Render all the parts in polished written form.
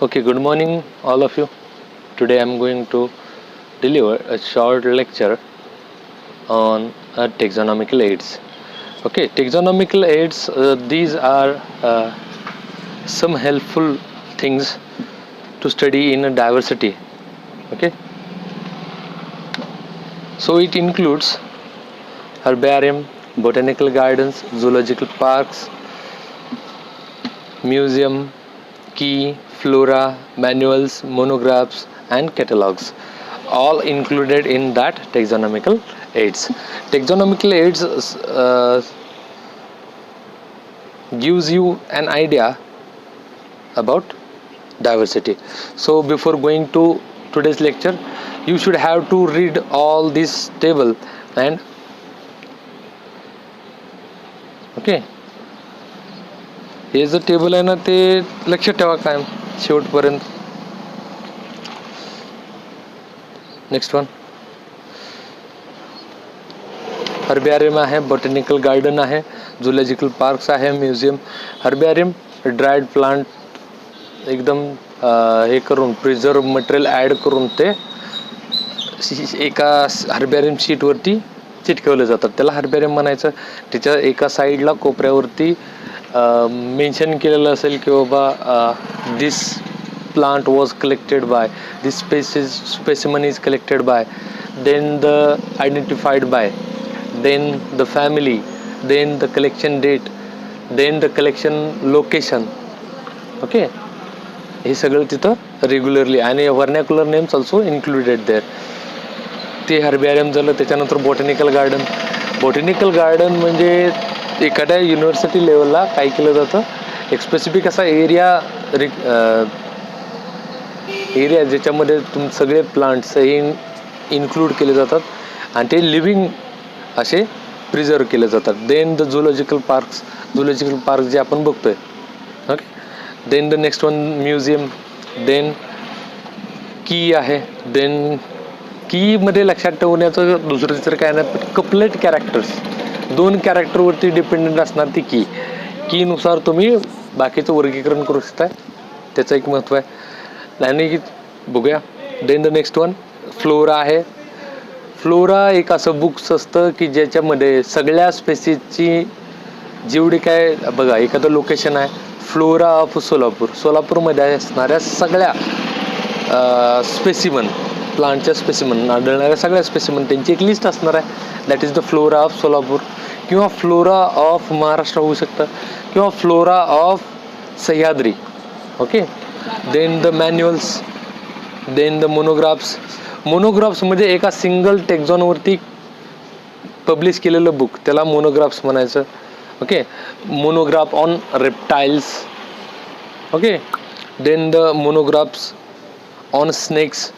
Okay, good morning, all of you. Today I'm going to deliver a short lecture on taxonomical aids. Okay, taxonomical aids, these are some helpful things to study in a diversity. Okay, so it includes herbarium, botanical gardens, zoological parks, museum, key, flora, manuals, monographs, and catalogs, all included in that taxonomical aids. Taxonomical aids gives you an idea about diversity. So before going to today's lecture, you should have to read all this table and okay, हे जे table आहे ना ते लक्षात ठेवा कायम शेवटपर्यंत. Next one, हर्बॅरियम आहे, बॉटॅनिकल गार्डन आहे, झुलॉजिकल पार्क्स आहे, म्युझियम. हर्बॅरियम ड्रायड प्लांट एकदम हे करून प्रिझर्व मटेरियल ॲड करून ते एका हर्बॅरियम शीटवरती चिटकवले जातात, त्याला हर्बॅरियम म्हणायचं. त्याच्या एका साईडला कोपऱ्यावरती मेन्शन केलेलं असेल की बाबा दिस plant was collected by this specimen is collected by, then the identified by, then the family, then the collection date, then the collection location. Okay, हे सगळं तिथं रेग्युलरली आणि vernacular names also included there. ते हर्बॅरियम झालं. त्याच्यानंतर botanical garden. Botanical garden म्हणजे एखाद्या university लेवलला काय केलं जातं, एक स्पेसिफिक असा एरिया ज्याच्यामध्ये सगळे प्लांट्स हे इन्क्लूड केले जातात आणि ते लिव्हिंग असे प्रिझर्व केले जातात. देन द झुलॉजिकल पार्क्स जे आपण बघतोय. Okay, then the next one museum, then की आहे. देन की मध्ये लक्षात ठेवण्याचं दुसरं तिसरं काय नाही, पण कपलेट कॅरेक्टर्स, 2 कॅरेक्टरवरती डिपेंडेंट असणार ती कीनुसार तुम्ही बाकीचं वर्गीकरण करू शकता. त्याचं एक महत्त्व आहे आणि बघूया. Then the next one, flora आहे. फ्लोरा एक असं बुक्स असतं की ज्याच्यामध्ये सगळ्या स्पेसीजची जेवढी काय, बघा एखादं लोकेशन आहे फ्लोरा ऑफ सोलापूरमध्ये असणाऱ्या सगळ्या स्पेसिमन, प्लांटच्या स्पेसिमन आढळणाऱ्या सगळ्या स्पेसिमन त्यांची एक लिस्ट असणार आहे. That is the flora of Solapur, किंवा फ्लोरा ऑफ महाराष्ट्र होऊ शकतं, किंवा flora of Sahyadri. Okay, then the manuals, then the monographs म्हणजे एका सिंगल टेक्झॉनवरती पब्लिश केलेलं बुक, त्याला मोनोग्राफ्स म्हणायचं. Okay, monograph on reptiles. Okay, then the monographs on snakes,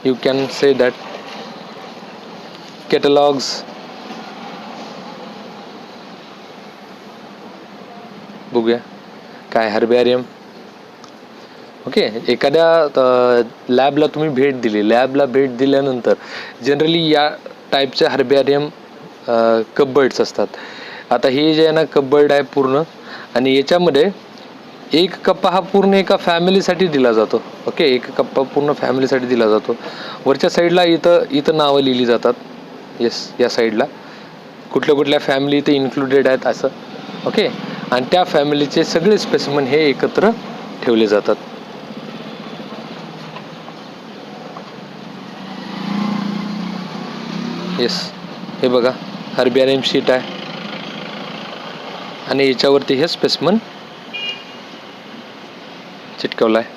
you can say that. Catalogues, बघूया काय हर्बॅरियम. ओके, एखाद्या लॅबला तुम्ही भेट दिली, लॅबला भेट दिल्यानंतर जनरली या टाईपचे हर्बॅरियम कपबर्ड्स असतात. आता हे जे आहे ना कपबर्ड आहे पूर्ण, आणि याच्यामध्ये एक कप्पा हा पूर्ण एका फॅमिलीसाठी दिला जातो. ओके, एक कप्पा पूर्ण फॅमिलीसाठी दिला जातो. वरच्या साईडला इथं नावं लिहिली जातात. येस, या साईडला कुठल्या फॅमिली इथे इन्क्लुडेड आहेत असं. ओके, आणि त्या फॅमिलीचे सगळे स्पेसिमन हे एकत्र ठेवले जातात. येस, हे बघा हर्बॅरियम शीट आहे आणि याच्यावरती हे स्पेसिमन चिटकवलं आहे.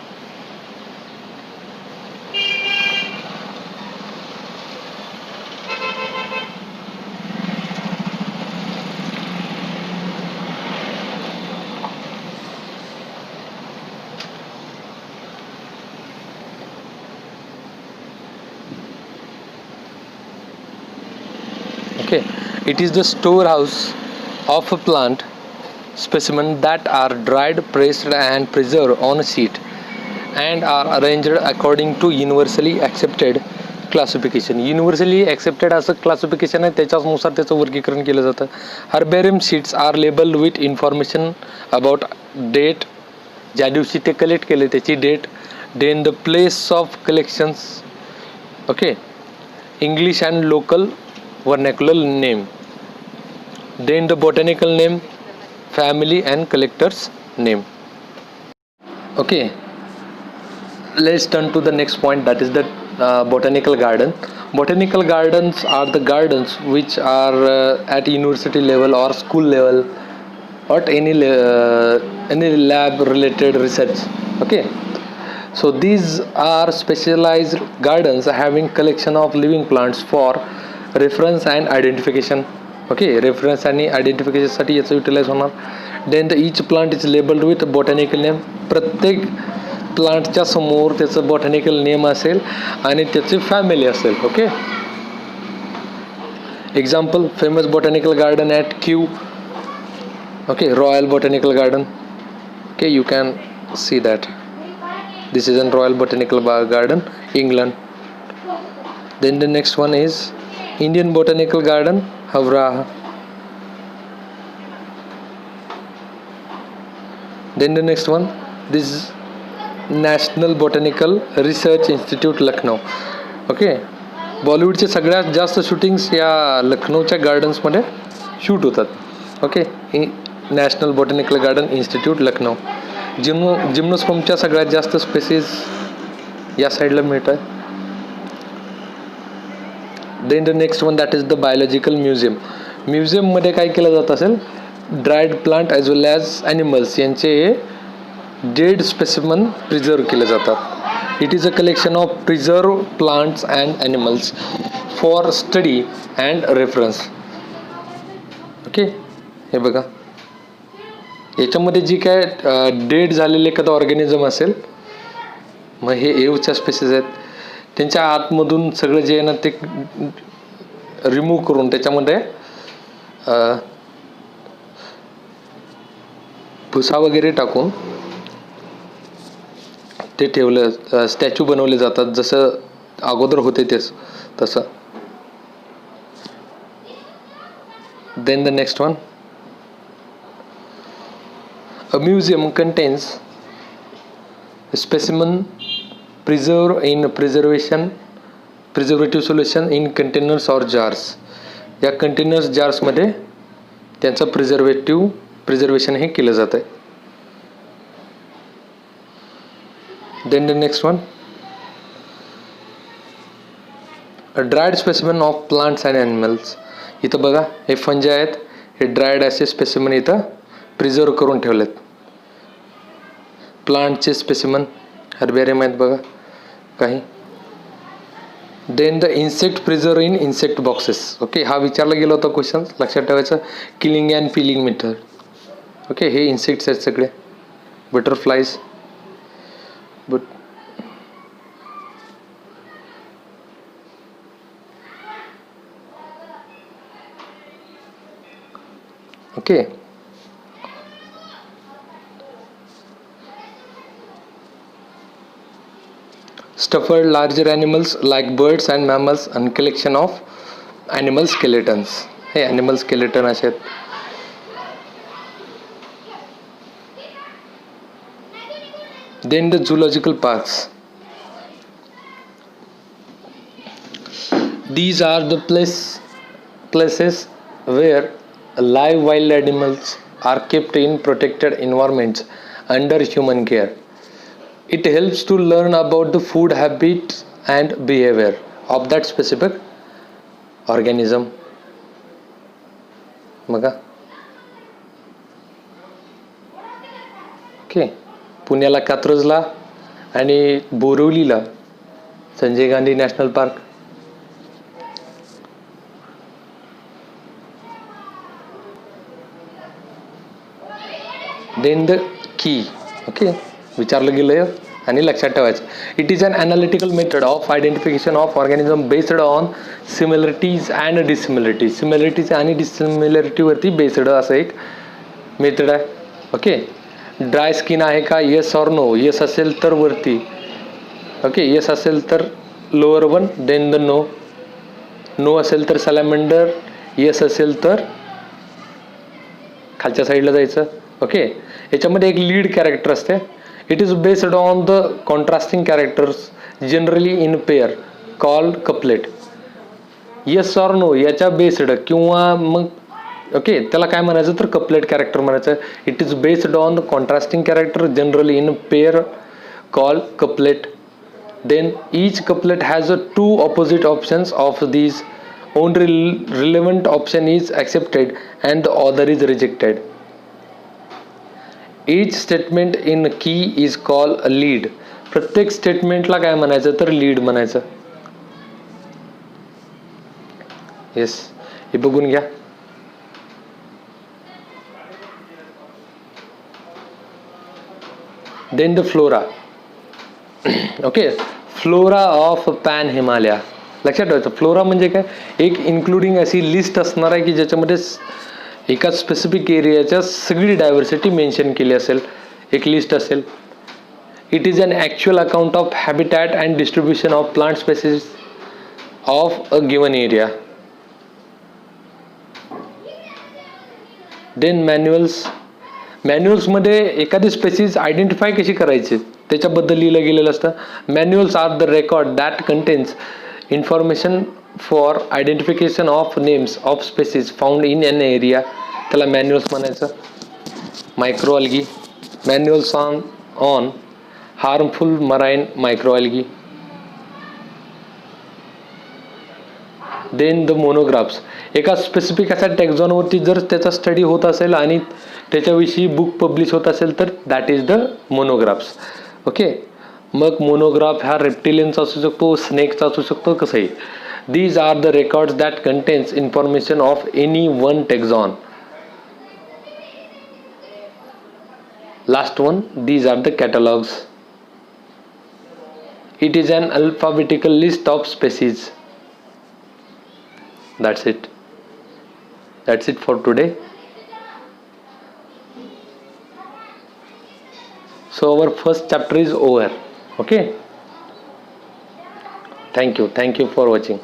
Okay, it is the storehouse of a plant specimen that are dried, pressed and preserved on a sheet and are arranged according to universally accepted classification. Universally accepted असं classification आहे, त्याच्यानुसार त्याचं वर्गीकरण केलं जातं. Herbarium sheets are labelled with information about date, ज्या दिवशी ते कलेक्ट केले त्याची date, then the place of collections, okay, English and local vernacular name, then the botanical name, family and collectors name. Okay, let's turn to the next point, that is the botanical garden. Botanical gardens are the gardens which are at university level or school level or at any lab related research. Okay, so these are specialized gardens having collection of living plants for reference and identification. Okay, reference आणि identification साठी याचं utilise होणार. Then the each plant is labeled with botanical name. प्रत्येक प्लांटच्या समोर त्याचं botanical name असेल आणि त्याची फॅमिली असेल. Okay, example, famous botanical garden at Kew. Okay, royal botanical garden. Okay, you can see that this is an royal botanical garden, England. Then the next one is Indian botanical garden, Howrah. Then the next one, this national botanical research institute, Lucknow. Okay, बॉलिवूडचे सगळ्यात जास्त shootings या लखनौच्या गार्डन्समध्ये shoot होतात. Okay, national botanical garden institute, Lucknow. जिम्नोस्पर्मच्या सगळ्यात जास्त स्पेसिस या साईडला मिळत आहे. Then the next one, that is the biological museum. म्युझियममध्ये काय केलं जात असेल, dried plant as well as animals यांचे डेड स्पेसिमन प्रिझर्व केले जातात. It is a collection of preserve plants and animals for study and reference. Okay, हे बघा, याच्यामध्ये जी काय डेड झालेले एखादं ऑर्गॅनिझम असेल, मग हे एवच्या स्पेसिस आहेत, त्यांच्या आतमधून सगळं जे आहे ना ते रिमूव्ह करून त्याच्यामध्ये भुसा वगैरे टाकून ते ठेवलं, स्टॅच्यू बनवले जातात जसं अगोदर होते तेच तसं. Then the next one, a museum contains specimen preserve in preservative solution in containers or jars. या कंटेनर्स जार्समध्ये त्यांचं प्रिझर्वेशन हे केलं जातं आहे. Then the next one, a dried specimen of plants and animals. इथं बघा, हे फंजा आहेत, हे ड्रायड असे स्पेसिमन इथं प्रिझर्व करून ठेवलेत. प्लांटचे स्पेसिमन, हर्बेरियम आहेत बघा काही. Then the insect preserve in insect boxes. Okay, हा विचारला गेला होता क्वेश्चन, लक्षात ठेवायचं. Killing and pilling method. Okay, हे इन्सेक्ट्स आहेत सगळे, butterflies. But okay, stuffed larger animals like birds and mammals and collection of animal skeletons. हे animal skeleton असे आहेत. Then the zoological parks. These are the places where live wild animals are kept in protected environments under human care. It helps to learn about the food habits and behavior of that specific organism. बघा, okay, पुण्याला कात्रजला आणि बोरिवलीला Sanjay Gandhi national park. Then the key. Okay, विचारलं गेलं आणि लक्षात ठेवायचं. It is an analytical method of identification of organism based on similarities and dissimilarities. Similarities आणि डिसिमिलरिटीवरती बेस्ड असं एक मेथड आहे. ओके, ड्राय स्किन आहे का, येस ऑर नो. येस असेल तर वरती, ओके, येस असेल तर lower one, then the no. No असेल तर सॅलॅमेंडर, येस असेल तर खालच्या साईडला जायचं. ओके, याच्यामध्ये एक लीड कॅरेक्टर असते. It is based on the contrasting characters generally in pair called couplet. Yes or no याच्या बेस्ड किंवा मग ओके त्याला काय म्हणायचं तर कपलेट कॅरेक्टर म्हणायचं. It is based on the contrasting character generally in pair call couplet. Then each couplet has two opposite options of these. Only relevant option is accepted and the other is rejected. Each statement in key is called a lead. प्रत्येक स्टेटमेंटला काय म्हणायचं तर lead म्हणायचं. Yes हे बघून घ्या. Then the flora. Okay flora of pan Himalaya. लक्षात ठेवायचं फ्लोरा म्हणजे काय एक इन्क्लुडिंग अशी लिस्ट असणार आहे की ज्याच्यामध्ये एका स्पेसिफिक एरियाच्या सगळी डायव्हर्सिटी मेन्शन केली असेल, एक लिस्ट असेल. It is an actual account of habitat and distribution of plant species of a given area. Then मॅन्युअल्समध्ये एखादी स्पेसिस आयडेंटिफाय कशी करायची त्याच्याबद्दल लिहिलं गेलेलं असतं. Manuals are the record that contains information for identification of names of species found in an area. त्याला मॅन्युअल्स म्हणायचं. Microalgae. Manuals on harmful marine microalgae. Then the monographs. एका स्पेसिफिक अशा टेक्झॉनवरती जर त्याचा स्टडी होत असेल आणि त्याच्याविषयी बुक पब्लिश होत असेल तर that is the monographs. Okay मग मोनोग्राफ हा रेप्टिलियनचा असू शकतो, स्नेकचा असू शकतो, कसंही. These are the records that contains information of any one taxon. Last one these are the catalogues. It is an alphabetical list of species. That's it. That's it for today. So our first chapter is over. Okay. Thank you for watching.